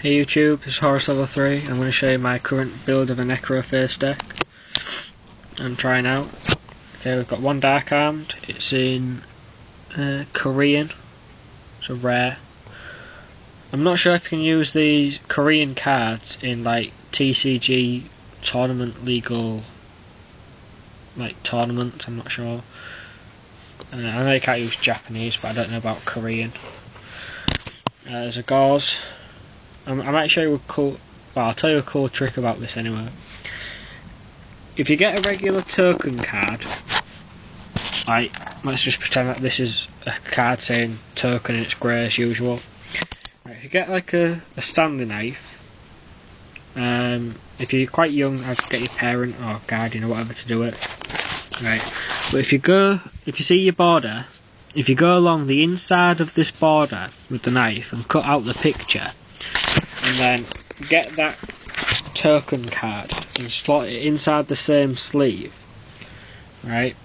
Hey YouTube, this is Horus Level 3. I'm going to show you my current build of a necroface deck. I'm trying out. Okay, we've got one dark armed. It's in Korean, so rare. I'm not sure if you can use these Korean cards in like TCG tournament legal tournaments. I'm not sure. I know you can't use Japanese, but I don't know about Korean. There's a gauze. I might show you a cool. Well, I'll tell you a cool trick about this anyway. If you get a regular token card, like let's just pretend that this is a card saying token and it's grey as usual. Right, if you get like a Stanley knife, if you're quite young, I'd get your parent or guardian or whatever to do it. Right, but if you see your border, if you go along the inside of this border with the knife and cut out the picture, and then get that token card and slot it inside the same sleeve, right,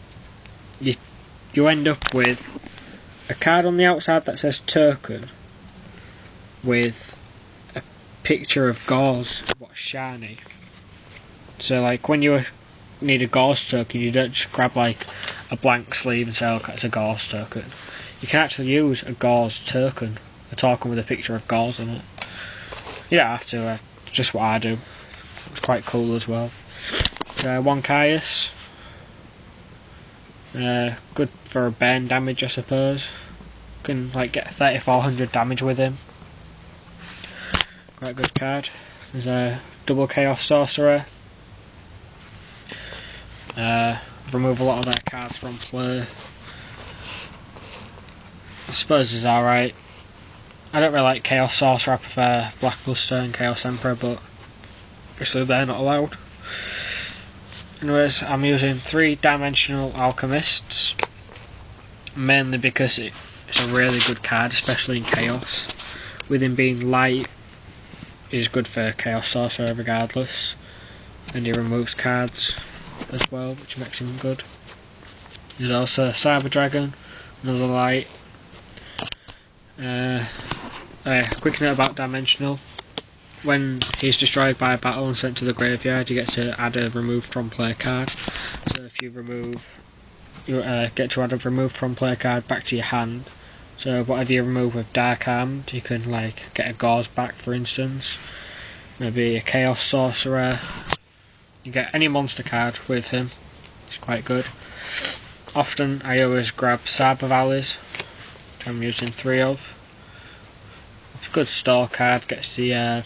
you end up with a card on the outside that says token with a picture of gauze, what's shiny. So like when you need a gauze token, you don't just grab like a blank sleeve and say, look, it's a gauze token. You can actually use a gauze token, a token with a picture of gauze on it. You don't have to, just what I do. It's quite cool as well. One Caius. Good for burn damage, I suppose. Can like get 3400 damage with him. Quite a good card. There's a double Chaos Sorcerer. Remove a lot of their cards from play. I suppose it's alright. I don't really like Chaos Sorcerer, I prefer Blackluster and Chaos Emperor, but obviously they're not allowed. Anyways, I'm using 3-dimensional Alchemists, mainly because it's a really good card, especially in Chaos. With him being light, is good for Chaos Sorcerer regardless, and he removes cards as well, which makes him good. There's also a Cyber Dragon, another light. Quick note about dimensional. When he's destroyed by a battle and sent to the graveyard, you get to add a removed from play card. So if you remove, you get to add a removed from play card back to your hand. So whatever you remove with Dark Armed, you can like get a gauze back, for instance. Maybe a Chaos Sorcerer. You get any monster card with him. It's quite good. Often I always grab Cyber Valleys, which I'm using 3 of. It's a good store card, gets the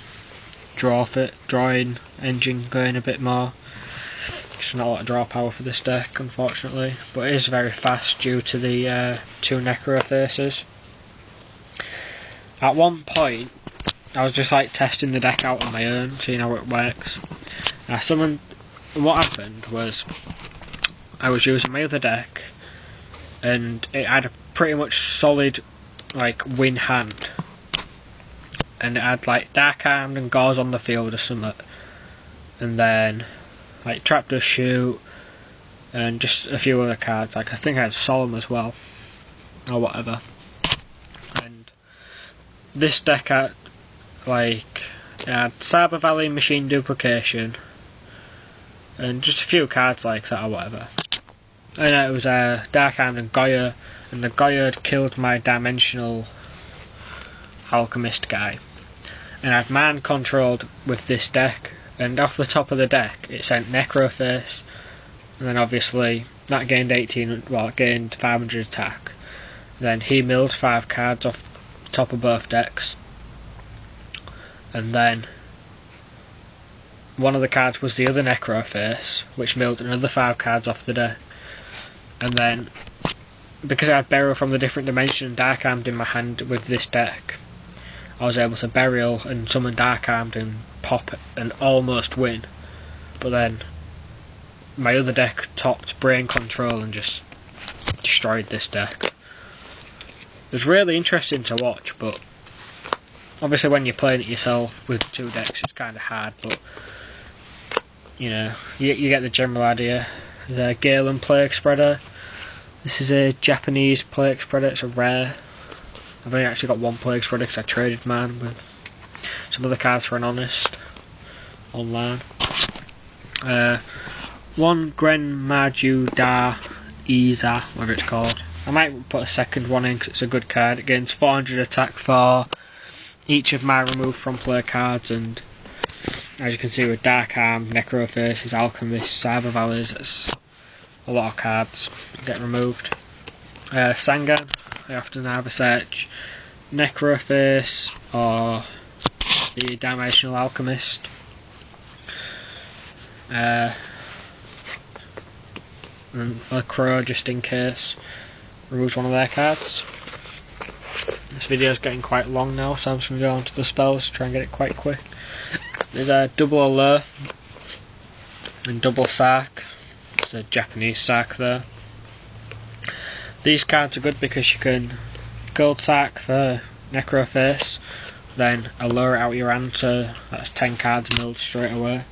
drawing engine going a bit more. It's not a lot of draw power for this deck, unfortunately, but it is very fast due to the 2 necrofaces. At one point, I was just like testing the deck out on my own, seeing how it works. What happened was, I was using my other deck, and it had a pretty much solid like win hand, and it had like Dark Armed and Gauze on the field or something, and then like Trapdoor Shoot and just a few other cards, like I think I had Solemn as well or whatever. And this deck had like, it had Cyber Valley, Machine Duplication and just a few cards like that or whatever. And it was Dark Armed and Goya, and the Goya had killed my dimensional Alchemist guy. And I'd man controlled with this deck, and off the top of the deck it sent necroface, and then obviously that gained it gained 500 attack. Then he milled 5 cards off the top of both decks, and then one of the cards was the other necroface, which milled another 5 cards off the deck. And then because I had Burial from the different dimension and Dark Armed in my hand with this deck, I was able to Burial and summon Dark Armed and pop and almost win. But then my other deck topped Brain Control and just destroyed this deck. It was really interesting to watch, but obviously when you're playing it yourself with 2 decks it's kind of hard, but you know, you get the general idea. There's a Galen Plague Spreader. This is a Japanese Plague Spreader, it's a rare. I've only actually got 1 Plague Spreader because I traded mine with some other cards for an honest online. One Gren Maju Da Isa, whatever it's called. I might put a second one in because it's a good card. It gains 400 attack for each of my removed from play cards, and as you can see with Dark Arm, Necrofaces, Alchemist, Cyber Valleys, it's a lot of cards get removed. Sangan, I often either search Necroface or the Dimensional Alchemist. And a Crow, just in case, removes one of their cards. This video is getting quite long now, so I'm just going to go on to the spells, try and get it quite quick. There's a double Allure and double Sark. It's a Japanese Sark there. These cards are good because you can Gold Sark for Necroface, then Allure it out your hand, so that's 10 cards milled straight away.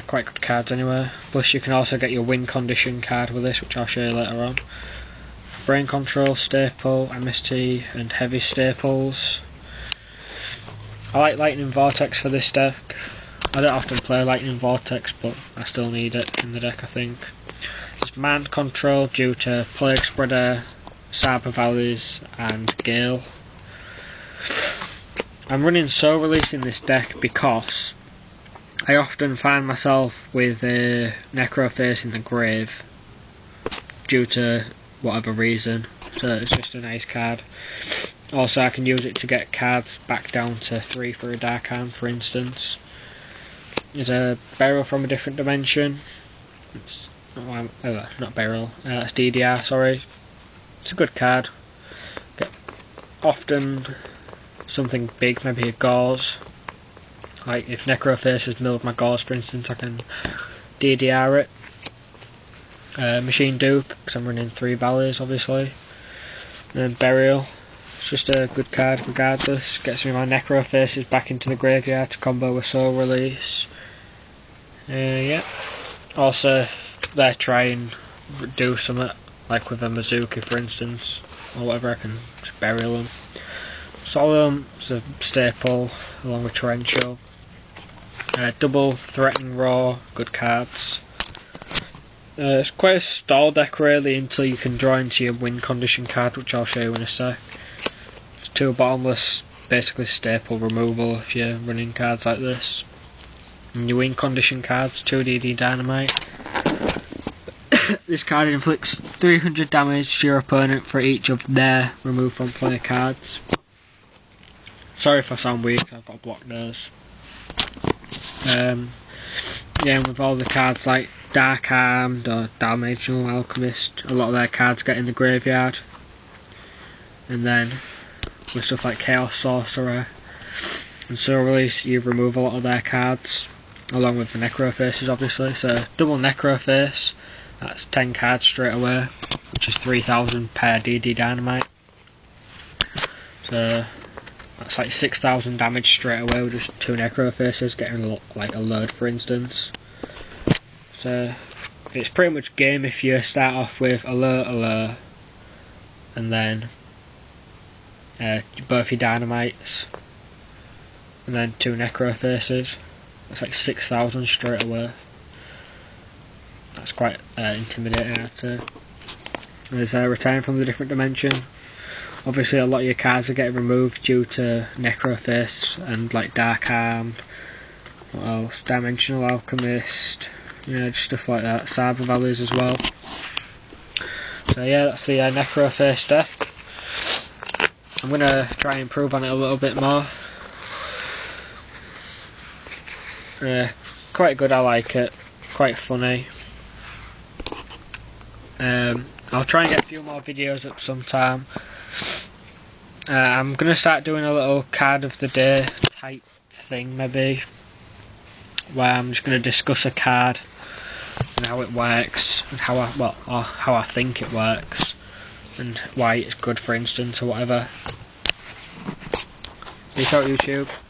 Quite good cards anyway. Plus you can also get your win condition card with this, which I'll show you later on. Brain Control, Staple, MST and Heavy Staples. I like Lightning Vortex for this deck. I don't often play Lightning Vortex, but I still need it in the deck, I think. It's Man Control due to Plague Spreader, Cyber Valleys and Gale. I'm running Soul Release in this deck because I often find myself with a Necroface in the grave due to whatever reason, so it's just a nice card. Also I can use it to get cards back down to 3 for a Dark Arm, for instance. There's a Burial from a Different Dimension. It's not Burial, it's DDR, sorry. It's a good card. Get often something big, maybe a Gauze. Like if Necroface has milled my Gauze, for instance, I can DDR it. Machine Dupe, because I'm running 3 Valleys obviously. And then Burial, it's just a good card regardless. Gets me my Necrofaces back into the graveyard to combo with Soul Release. Yeah. Also, they're trying to do something, like with a Mizuki for instance, or whatever, I can just Burial them. Solemn is a staple, along with Torrential. Double Threatening Roar, good cards. It's quite a stall deck really until you can draw into your win condition card, which I'll show you in a sec. It's 2 bottomless, basically staple removal if you're running cards like this. And your win condition cards, 2 DD Dynamite. This card inflicts 300 damage to your opponent for each of their removed from play cards. Sorry if I sound weak, I've got a blocked nose. Yeah, and with all the cards like Dark Armed or Dimensional Alchemist, a lot of their cards get in the graveyard. And then with stuff like Chaos Sorcerer and Soul Release, you remove a lot of their cards, along with the Necrofaces obviously. So double Necroface, that's 10 cards straight away, which is 3000 per DD Dynamite. So that's like 6000 damage straight away with just 2 Necrofaces, getting like a load for instance. So it's pretty much game if you start off with Allure, and then both your Dynamites, and then 2 Necrofaces. That's like 6000 straight away. That's quite intimidating, I'd say. There's Return from the Different Dimension. Obviously a lot of your cards are getting removed due to Necroface and like Dark Armed. What else? Dimensional Alchemist. Yeah, just stuff like that. Cyber Valleys as well. So yeah, that's the Necroface deck. I'm going to try and improve on it a little bit more. Quite good, I like it. Quite funny. I'll try and get a few more videos up sometime. I'm going to start doing a little card of the day type thing maybe, where I'm just going to discuss a card and how it works and how I think it works and why it's good for instance or whatever. Peace out YouTube.